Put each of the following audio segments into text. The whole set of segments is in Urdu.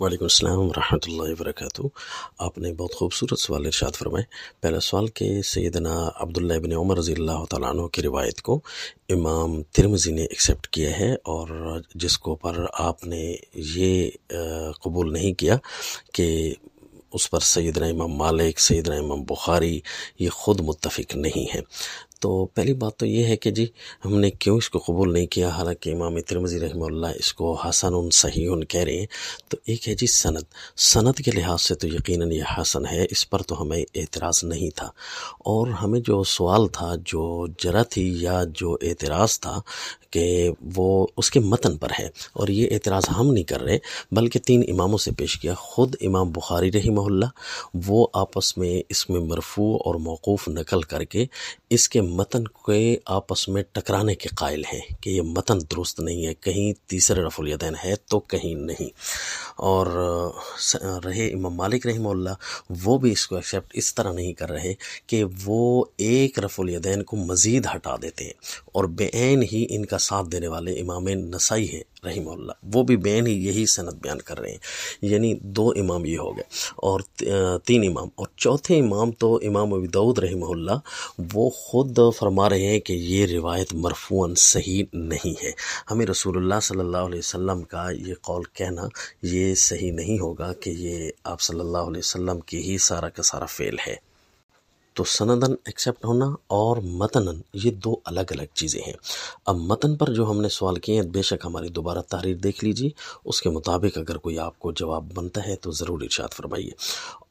وعلیکم السلام ورحمۃ اللہ وبرکاتہ۔ آپ نے بہت خوبصورت سوال ارشاد فرمائے۔ پہلا سوال کہ سیدنا عبداللہ بن عمر رضی اللہ تعالیٰ عنہ کی روایت کو امام ترمذی نے ایکسیپٹ کیا ہے، اور جس کو پر آپ نے یہ قبول نہیں کیا کہ اس پر سیدنا امام مالک، سیدنا امام بخاری یہ خود متفق نہیں ہیں۔ تو پہلی بات تو یہ ہے کہ جی ہم نے کیوں اس کو قبول نہیں کیا، حالانکہ امام ترمذی رحمہ اللہ اس کو حسن صحیح کہہ رہے ہیں۔ تو ایک ہے جی سند کے لحاظ سے تو یقیناً یہ حسن ہے، اس پر تو ہمیں اعتراض نہیں تھا، اور ہمیں جو سوال تھا، جو جرح تھی یا جو اعتراض تھا کہ وہ اس کے متن پر ہے، اور یہ اعتراض ہم نہیں کر رہے بلکہ 3 اماموں سے پیش کیا۔ خود امام بخاری رحمہ اللہ وہ آپس میں اس میں مرفوع اور موقوف نقل کر کے اس کے متن کے آپس میں ٹکرانے کے قائل ہیں کہ یہ متن درست نہیں ہے، کہیں تیسرے رفع الیدین ہے تو کہیں نہیں۔ اور رہے امام مالک رحمہ اللہ، وہ بھی اس کو ایکسیپٹ اس طرح نہیں کر رہے کہ وہ ایک رفع الیدین کو مزید ہٹا دیتے ہیں، اور بعین ہی ان کا ساتھ دینے والے امام نسائی ہے رحمہ اللہ، وہ بھی بعین ہی یہی سند بیان کر رہے ہیں۔ یعنی 2 امام یہ ہو گئے، اور 3 امام، اور چوتھے امام تو امام ابو داؤد رحمہ اللہ وہ خود فرما رہے ہیں کہ یہ روایت مرفوعاً صحیح نہیں ہے۔ ہمیں رسول اللہ صلی اللہ علیہ وسلم کا یہ قول کہنا یہ صحیح نہیں ہوگا کہ یہ آپ صلی اللہ علیہ وسلم کی ہی سارا کا سارا فعل ہے۔ تو سندن ایکسیپٹ ہونا اور متنن یہ 2 الگ الگ چیزیں ہیں۔ اب متن پر جو ہم نے سوال کیے ہیں، بے شک ہماری دوبارہ تحریر دیکھ لیجیے، اس کے مطابق اگر کوئی آپ کو جواب بنتا ہے تو ضرور ارشاد فرمائیے۔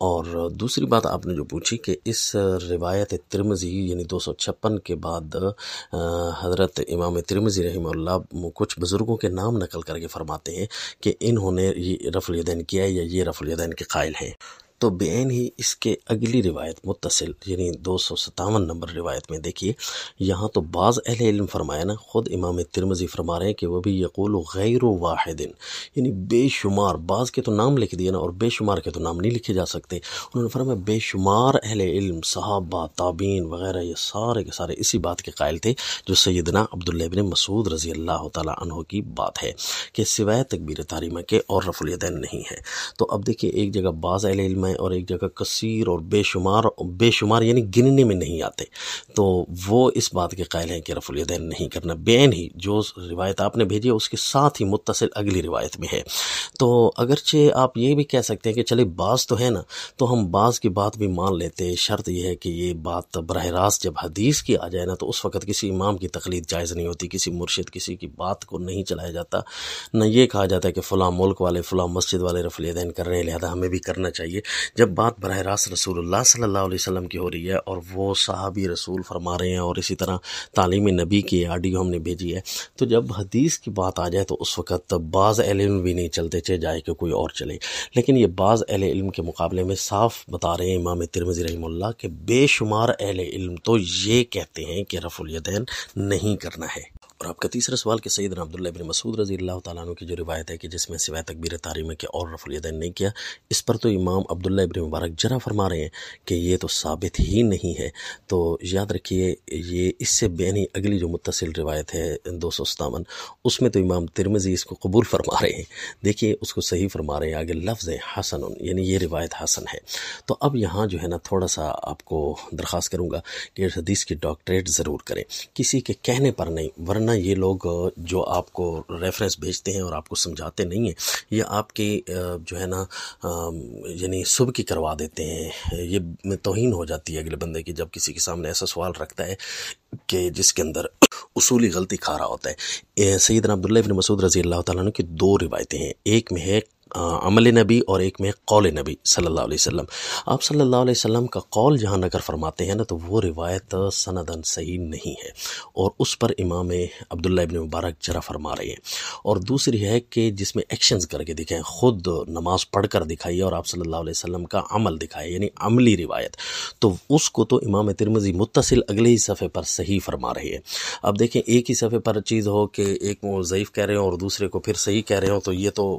اور دوسری بات آپ نے جو پوچھی کہ اس روایت ترمذی یعنی 256 کے بعد حضرت امام ترمذی رحمہ اللہ کچھ بزرگوں کے نام نقل کر کے فرماتے ہیں کہ انہوں نے یہ رفع الیدین کیا ہے یا یہ رفع الیدین کے قائل ہیں، تو بعین ہی اس کے اگلی روایت متصل یعنی 257 نمبر روایت میں دیکھیے، یہاں تو بعض اہل علم فرمایا نا، خود امام ترمذی فرما رہے ہیں کہ وہ بھی یقول غیر واحد، یعنی بے شمار، بعض کے تو نام لکھ دیے نا، اور بے شمار کے تو نام نہیں لکھے جا سکتے۔ انہوں نے فرمایا بے شمار اہل علم، صحابہ، تابعین وغیرہ، یہ سارے کے سارے اسی بات کے قائل تھے جو سیدنا عبداللہ بن مسعود رضی اللہ تعالیٰ عنہ کی بات ہے کہ سوائے تکبیر تحریمہ کے اور رفع الیدین نہیں ہے۔ تو اب دیکھیے، ایک جگہ بعض اہل علم اور ایک جگہ کثیر اور بے شمار یعنی گننے میں نہیں آتے، تو وہ اس بات کے قائل ہیں کہ رفع الیدین نہیں کرنا۔ بعین ہی جو روایت آپ نے بھیجی ہے اس کے ساتھ ہی متصل اگلی روایت میں ہے۔ تو اگرچہ آپ یہ بھی کہہ سکتے ہیں کہ چلے بعض تو ہے نا، تو ہم بعض کی بات بھی مان لیتے، شرط یہ ہے کہ یہ بات براہ راست جب حدیث کی آ جائے نا تو اس وقت کسی امام کی تقلید جائز نہیں ہوتی، کسی مرشد کسی کی بات کو نہیں چلایا جاتا، نہ یہ کہا جاتا ہے کہ فلاں ملک والے فلاں مسجد والے رفع الیدین کر رہے ہیں لہذا ہمیں بھی کرنا چاہیے۔ جب بات براہ راست رسول اللہ صلی اللہ علیہ وسلم کی ہو رہی ہے اور وہ صحابی رسول فرما رہے ہیں، اور اسی طرح تعلیم نبی کی آڈیو ہم نے بھیجی ہے، تو جب حدیث کی بات آ جائے تو اس وقت بعض اہل علم بھی نہیں چلتے، چاہے جائے کہ کوئی اور چلے۔ لیکن یہ بعض اہل علم کے مقابلے میں صاف بتا رہے ہیں امام ترمذی رحمہ اللہ کہ بے شمار اہل علم تو یہ کہتے ہیں کہ رفع الیدین نہیں کرنا ہے۔ اور آپ کا تیسرا سوال کہ سیدنا عبداللہ بن مسعود رضی اللہ تعالیٰ عنہ کی جو روایت ہے کہ جس میں سوائے تکبیر تحریمہ کے اور رفع الیدین نہیں کیا، اس پر تو امام عبداللہ ابن مبارک جرح فرما رہے ہیں کہ یہ تو ثابت ہی نہیں ہے۔ تو یاد رکھیے، یہ اس سے بینی اگلی جو متصل روایت ہے 257، اس میں تو امام ترمذی اس کو قبول فرما رہے ہیں، دیکھیے اس کو صحیح فرما رہے ہیں، آگے لفظ ہے حسن، یعنی یہ روایت حسن ہے۔ تو اب یہاں جو ہے نا تھوڑا سا آپ کو درخواست کروں گا کہ اس حدیث کی ڈاکٹریٹ ضرور کریں، کسی کے کہنے پر نہیں، ورنہ یہ لوگ جو آپ کو ریفرنس بھیجتے ہیں اور آپ کو سمجھاتے نہیں ہیں، یہ آپ کی جو ہے نا یعنی صبح کی کروا دیتے ہیں، یہ توہین ہو جاتی ہے اگلے بندے کی جب کسی کے سامنے ایسا سوال رکھتا ہے کہ جس کے اندر اصولی غلطی کھا رہا ہوتا ہے۔ سیدنا عبداللہ بن مسعود رضی اللہ تعالیٰ عنہ کی 2 روایتیں ہیں، ایک میں ہے عمل نبی اور ایک میں قول نبی صلی اللہ علیہ وسلم۔ آپ صلی اللہ علیہ وسلم کا قول جہاں نقل فرماتے ہیں نا، تو وہ روایت سندن صحیح نہیں ہے، اور اس پر امام عبداللہ ابن مبارک جرح فرما رہے ہیں۔ اور دوسری ہے کہ جس میں ایکشنز کر کے دکھائیں، خود نماز پڑھ کر دکھائی اور آپ صلی اللہ علیہ وسلم کا عمل دکھائے، یعنی عملی روایت، تو اس کو تو امام ترمذی متصل اگلے ہی صفحے پر صحیح فرما رہے ہیں۔ اب دیکھیں، ایک ہی صفحے پر چیز ہو کہ ایک وہ ضعیف کہہ رہے ہوں اور دوسرے کو پھر صحیح کہہ رہے ہوں، تو یہ تو